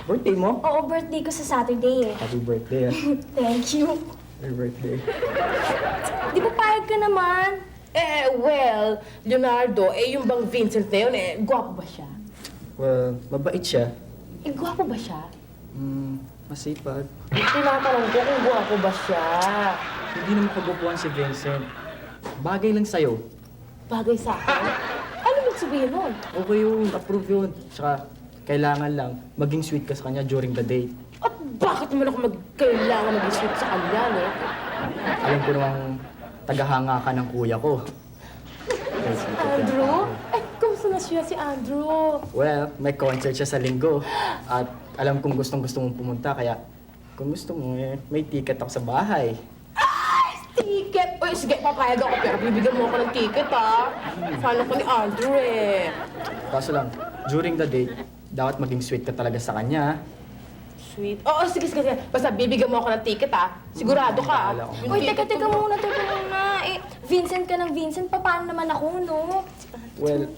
Birthday mo? Oo, birthday ko sa Saturday eh. Happy birthday, ah. Thank you. Happy birthday. Di ba payag ka naman? Well, Leonardo, yung bang Vincent na yun, gwapo ba siya? Well, mabait siya. Gwapo ba siya? Masipag. Tinatanong ko kung gwapo ba siya. Hindi naman kagupuan si Vincent. Bagay lang sa'yo. Bagay sa akin? Ano ibig sabihin nun? Okay yun, approve yun. Tsaka, kailangan lang maging sweet ka sa kanya during the date. At bakit naman ako kailangan mag-sweet sa kanya, no? Alam ko namang tagahanga ka ng kuya ko. Andrew? Kumusta na siya si Andrew? Well, may concert siya sa linggo. At alam kong gustong-gusto mong pumunta, kaya kung gusto mo, may ticket ako sa bahay. Ticket? Uy, sige, papayag ako, pero bibigyan mo ako ng ticket, ha? Fan ako ni Andrew, Kaso lang, during the date, dapat maging sweet ka talaga sa kanya. Sweet. Oo, sige. Basta bibigyan mo ako ng ticket, ha? Sigurado ka, Bahala ako. Uy, teka muna. Vincent ka ng Vincent, paano naman ako, no? Well,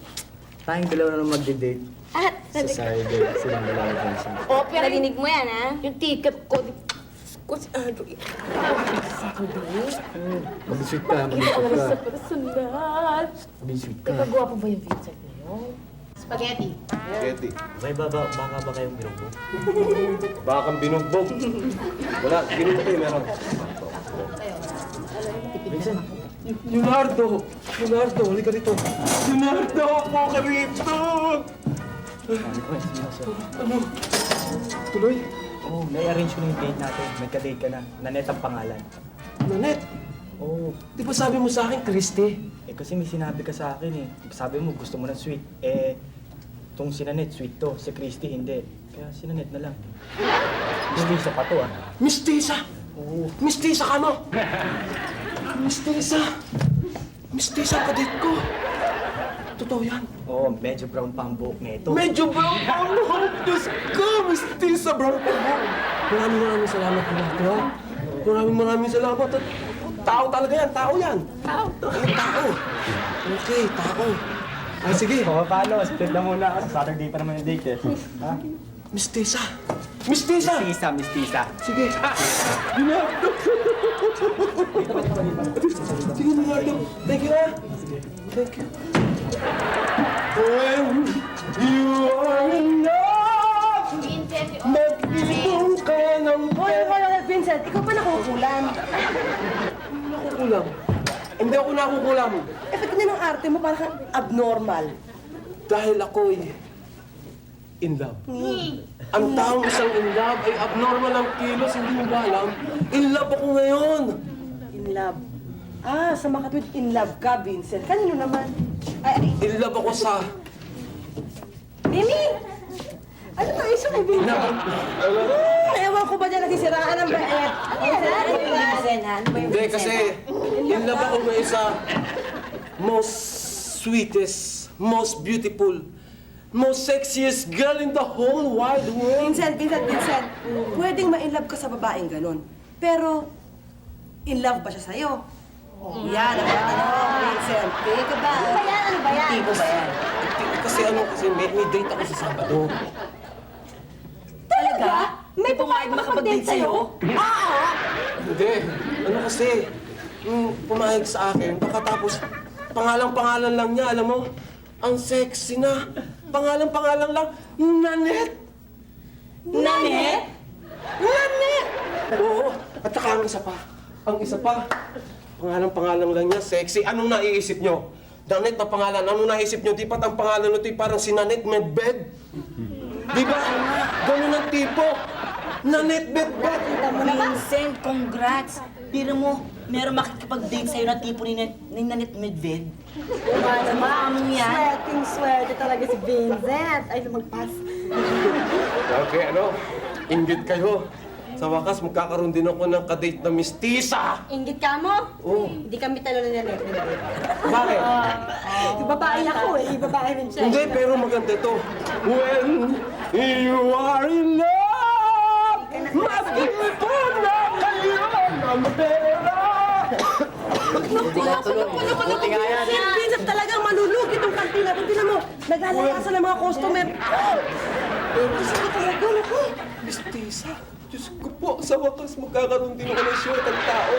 tayong dalawa na mag-date At, sa Saturday. Silang dalawa ni Vincent. Oh, pero narinig mo yan, ha? yung ticket ko, si Andrew. Saturday? Maging sweet ka, maging Kita ko sweet na sa ka. personal. Maging sweet ka. Teka, gwapo ba yung Vincent na yun? Spaghetti. May baka ba kayong binugbog? Baka kang binugbog. Wala, binugbog kayo meron. Vincent, Leonardo! Leonardo, halika dito. Leonardo, po ka rito! Ano? Tuloy? oh, nai-arrange ko na yung date natin. May ka-date ka na. Nanette ang pangalan. Nanette, Oh, di ba sabi mo sa akin, Christy? kasi may sinabi ka sa akin eh. Sabi mo gusto mo ng sweet. Tong si Nanette, sweet to. Si Christy, hindi. Kaya si Nanette na lang. Gusto pa to, ah. Mistisa! Oo. Mistisa ka, no? Mistisa! Mistisa ang kadate ko. Totoo yan. Oo, medyo brown pa ang buhok nito. Medyo brown pa ang buhok. Diyos ko, mistisa, brown pa ang buhok. Maraming salamat, Leonardo, ha? Maraming salamat. At tao talaga yan, tao yan. Tao. Okay, tao. Ay, sige. Oo, paano? Split na muna. Saturday pa naman yung date eh. Ha? Mistisa! Mistisa! Mistisa. Sige. Leonardo! Sige, Leonardo. Thank you, ha? Thank you. When you are in love, mag-ibong ka ng Vincent, ikaw pa nakukulam. nakukulam. Hindi ako nakukulam. Bakit ganyan ang arte mo? Parang abnormal. Dahil ako'y in love. Ang taong isang in love ay abnormal ang kilos, hindi mo ba alam? In love ako ngayon. In love. Sa makatwid in love ka, Vincent. Kanino naman? In love ako sa... Mimi! Ano ba iso mo, Vincent? Ewan ko ba dyan nasisiraan ng bait? Ano Vincent, ha? Ano ba yung Hindi, kasi in love ako ngayon sa most sweetest, most beautiful, most sexiest girl in the whole wide world. Vincent. Pwedeng ma-inlove ka sa babaeng ganun. Pero, in love ba siya sa'yo? Yan ang tanong, Vincent. Tingin ka ba? Ano ba yan? Tipo ba yan? Kasi may date ako sa Sabado. Talaga? May pumayag makapag-date sa'yo? Hindi. Ano kasi, pumayag sa akin, pagkatapos pangalang-pangalan lang niya, alam mo, ang sexy na. Pangalang-pangalan lang, Nanette! Nanette? Nanette! Oo, at saka ang isa pa, pangalang-pangalan lang niya, sexy. Anong naiisip niyo? Nanette na pangalan, anong naisip niyo? Di ba't ang pangalan nito parang si Nanette Medved? Di ba? Ganun ang tipo. Nanette Medved. Vincent, congrats! Biro mo, meron makikipag-date sa'yo na tipo ni Nanette Medved. Maamong yan. Swerte talaga si Vincent. Ay, magpas. Okay, inggit kayo. Sa wakas, magkakaroon din ako ng kadate na mistisa. Ingit ka mo? Oo. Hindi kami talo na natin. Bakit? Babae ako eh. Babae rin siya. Hindi, pero maganda ito. When you are in love, mag-ipon na kayo ng pera. Buti nga yan. Vincent, talagang malulugi itong kantina. Tingnan mo, nag-aalala sa mga customer. Gusto ko talaga, Lisa, Diyos ko po, sa wakas magkakaroon din ako ng short ang tao.